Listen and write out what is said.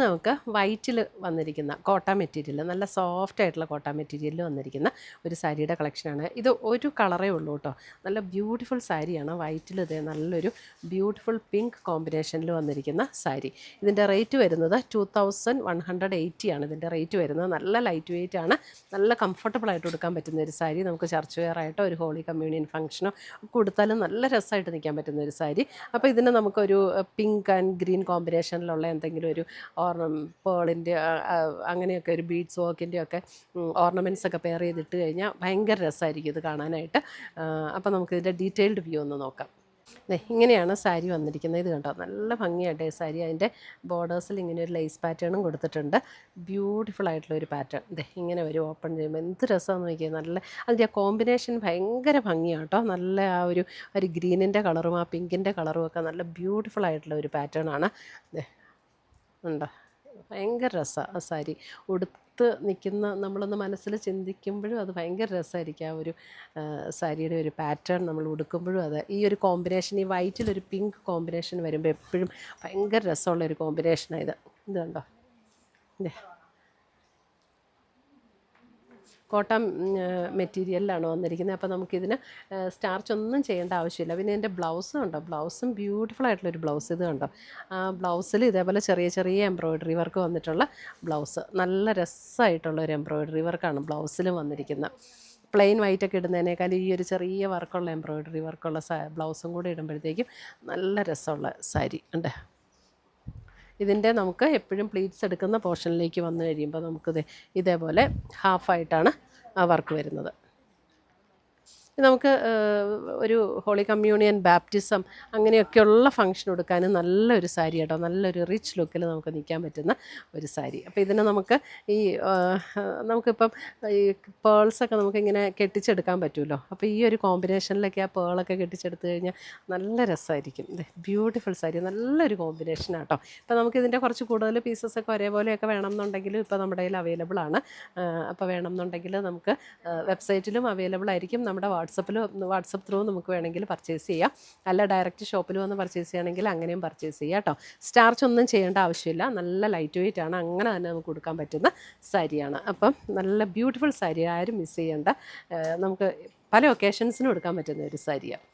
നമുക്ക് വൈറ്റിൽ വന്നിരിക്കുന്ന കോട്ട മെറ്റീരിയൽ, നല്ല സോഫ്റ്റ് ആയിട്ടുള്ള കോട്ട മെറ്റീരിയലിൽ വന്നിരിക്കുന്ന ഒരു സാരിയുടെ കളക്ഷനാണ്. ഇത് ഒരു കളറേ ഉള്ളൂ കേട്ടോ. നല്ല ബ്യൂട്ടിഫുൾ സാരിയാണ്. വൈറ്റിൽ ഇത് നല്ലൊരു ബ്യൂട്ടിഫുൾ പിങ്ക് കോമ്പിനേഷനിൽ വന്നിരിക്കുന്ന സാരി. ഇതിൻ്റെ റേറ്റ് വരുന്നത് 2180 ആണ് ഇതിൻ്റെ റേറ്റ് വരുന്നത്. നല്ല ലൈറ്റ് വെയിറ്റ് ആണ്. നല്ല കംഫർട്ടബിൾ ആയിട്ട് കൊടുക്കാൻ പറ്റുന്ന ഒരു സാരി. നമുക്ക് ചർച്ച് വെയർ ആയിട്ടോ ഒരു ഹോളി കമ്മ്യൂണിയൻ ഫംഗ്ഷനോ കൊടുത്താലും നല്ല രസമായിട്ട് നിൽക്കാൻ പറ്റുന്ന ഒരു സാരി. അപ്പോൾ ഇതിന് നമുക്കൊരു പിങ്ക് ആൻഡ് ഗ്രീൻ കോമ്പിനേഷനിലുള്ള എന്തെങ്കിലും ഒരു പേളിൻ്റെ അങ്ങനെയൊക്കെ ഒരു ബീഡ്സ് വർക്കിൻ്റെ ഒക്കെ ഓർണമെൻറ്റ്സ് ഒക്കെ പെയർ ചെയ്തിട്ട് കഴിഞ്ഞാൽ ഭയങ്കര രസമായിരിക്കും ഇത് കാണാനായിട്ട്. അപ്പോൾ നമുക്കിതിൻ്റെ ഡീറ്റെയിൽഡ് വ്യൂ ഒന്ന് നോക്കാം. ഇങ്ങനെയാണ് സാരി വന്നിരിക്കുന്നത്. ഇത് കണ്ടോ, നല്ല ഭംഗിയായിട്ട് ഈ സാരി. അതിൻ്റെ ബോർഡേഴ്സിൽ ഇങ്ങനെ ഒരു ലേസ് പാറ്റേണും കൊടുത്തിട്ടുണ്ട്. ബ്യൂട്ടിഫുൾ ആയിട്ടുള്ള ഒരു പാറ്റേൺ. ഇങ്ങനെ വരും ഓപ്പൺ ചെയ്യുമ്പോൾ. എന്ത് രസമാണെന്ന് നോക്കിയാൽ. നല്ല അതിൻ്റെ ആ കോമ്പിനേഷൻ ഭയങ്കര ഭംഗിയാണ് കേട്ടോ. നല്ല ആ ഒരു ഗ്രീനിൻ്റെ കളറും ആ പിങ്കിൻ്റെ കളറും ഒക്കെ നല്ല ബ്യൂട്ടിഫുൾ ആയിട്ടുള്ള ഒരു പാറ്റേൺ ആണ്. ഉണ്ടോ, ഭയങ്കര രസമാണ് ആ സാരി. ഉടുത്ത് നിൽക്കുന്ന നമ്മളൊന്ന് മനസ്സിൽ ചിന്തിക്കുമ്പോഴും അത് ഭയങ്കര രസമായിരിക്കും. ആ ഒരു സാരിയുടെ ഒരു പാറ്റേൺ നമ്മൾ ഉടുക്കുമ്പോഴും അത് ഈ ഒരു കോമ്പിനേഷൻ, ഈ വൈറ്റിലൊരു പിങ്ക് കോമ്പിനേഷൻ വരുമ്പോൾ എപ്പോഴും ഭയങ്കര രസമുള്ളൊരു കോമ്പിനേഷനാണ് ഇത്. ഇത് കണ്ടോ, കോട്ടൺ മെറ്റീരിയലിലാണ് വന്നിരിക്കുന്നത്. അപ്പോൾ നമുക്കിതിന് സ്റ്റാർച്ച് ഒന്നും ചെയ്യേണ്ട ആവശ്യമില്ല. പിന്നെ ഇതിൻ്റെ ബ്ലൗസും ഉണ്ടോ, ബ്ലൗസും ബ്യൂട്ടിഫുൾ ആയിട്ടുള്ളൊരു ബ്ലൗസ്. ഇത് കണ്ടോ, ആ ബ്ലൗസിൽ ഇതേപോലെ ചെറിയ ചെറിയ എംബ്രോയ്ഡറി വർക്ക് വന്നിട്ടുള്ള ബ്ലൗസ്. നല്ല രസമായിട്ടുള്ളൊരു എംബ്രോയ്ഡറി വർക്കാണ് ബ്ലൗസിലും വന്നിരിക്കുന്നത്. പ്ലെയിൻ വൈറ്റൊക്കെ ഇടുന്നതിനേക്കാൾ ഈ ഒരു ചെറിയ വർക്കുള്ള എംബ്രോയ്ഡറി വർക്കുള്ള ബ്ലൗസും കൂടി ഇടുമ്പോഴത്തേക്കും നല്ല രസമുള്ള സാരി ഉണ്ട്. ഇതിൻ്റെ നമുക്ക് എപ്പോഴും പ്ലീറ്റ്സ് എടുക്കുന്ന പോർഷനിലേക്ക് വന്നു കഴിയുമ്പോൾ നമുക്കിത് ഇതേപോലെ ഹാഫായിട്ടാണ് ആ വർക്ക് വരുന്നത്. നമുക്ക് ഒരു ഹോളി കമ്മ്യൂണിയൻ, ബാപ്റ്റിസം അങ്ങനെയൊക്കെയുള്ള ഫംഗ്ഷൻ കൊടുക്കാനും നല്ലൊരു സാരി കേട്ടോ. നല്ലൊരു റിച്ച് ലുക്കിൽ നമുക്ക് നിൽക്കാൻ പറ്റുന്ന ഒരു സാരി. അപ്പോൾ ഇതിന് നമുക്ക് നമുക്കിപ്പം ഈ പേൾസൊക്കെ നമുക്കിങ്ങനെ കെട്ടിച്ചെടുക്കാൻ പറ്റുമല്ലോ. അപ്പോൾ ഈ ഒരു കോമ്പിനേഷനിലൊക്കെ ആ പേളൊക്കെ കെട്ടിച്ചെടുത്ത് കഴിഞ്ഞാൽ നല്ല രസമായിരിക്കും. ബ്യൂട്ടിഫുൾ സാരി, നല്ലൊരു കോമ്പിനേഷനാണ് കേട്ടോ. ഇപ്പോൾ നമുക്കിതിൻ്റെ കുറച്ച് കൂടുതൽ പീസസൊക്കെ ഒരേപോലെയൊക്കെ വേണമെന്നുണ്ടെങ്കിൽ ഇപ്പോൾ നമ്മുടെ കയ്യിൽ അവൈലബിൾ ആണ്. അപ്പോൾ വേണമെന്നുണ്ടെങ്കിൽ നമുക്ക് വെബ്സൈറ്റിലും അവൈലബിൾ ആയിരിക്കും. നമ്മുടെ വാട്സപ്പ് ത്രൂ നമുക്ക് വേണമെങ്കിൽ പർച്ചേസ് ചെയ്യാം. അല്ല ഡയറക്റ്റ് ഷോപ്പിൽ വന്ന് പർച്ചേസ് ചെയ്യുകയാണെങ്കിൽ അങ്ങനെയും പർച്ചേസ് ചെയ്യാം കേട്ടോ. സ്റ്റാർച്ച് ഒന്നും ചെയ്യേണ്ട ആവശ്യമില്ല. നല്ല ലൈറ്റ് വെയിറ്റ് ആണ്. അങ്ങനെ തന്നെ നമുക്ക് കൊടുക്കാൻ പറ്റുന്ന സാരിയാണ്. അപ്പം നല്ല ബ്യൂട്ടിഫുൾ സാരി, ആരും മിസ് ചെയ്യേണ്ട. നമുക്ക് പല ഒക്കേഷൻസിനും എടുക്കാൻ പറ്റുന്ന ഒരു സാരിയാണ്.